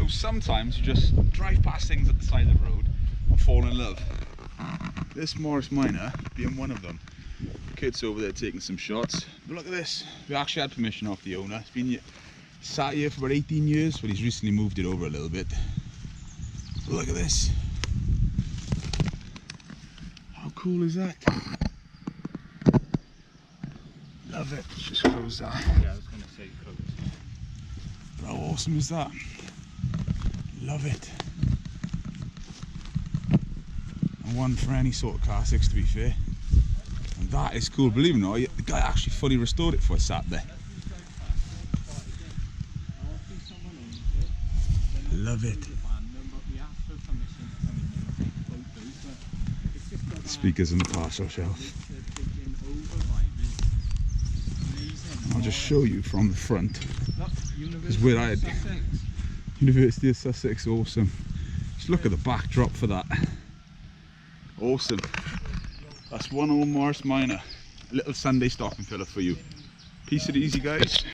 So sometimes you just drive past things at the side of the road and fall in love. This Morris Minor being one of them. Kit's over there taking some shots. But look at this. We actually had permission off the owner. It's been sat here for about 18 years, but he's recently moved it over a little bit. But look at this. How cool is that? Love it. Just close that. Yeah, I was going to say close. How awesome is that? Love it. And one for any sort of classics, to be fair. And that is cool. Believe it or not, the guy actually fully restored it for a Saturday. Love it. Speakers on the partial shelf. I'll just show you from the front. Because we're at University of Sussex, awesome. Just look at the backdrop for that. Awesome. That's one old Morris Minor. A little Sunday stocking filler for you. Piece it easy, guys.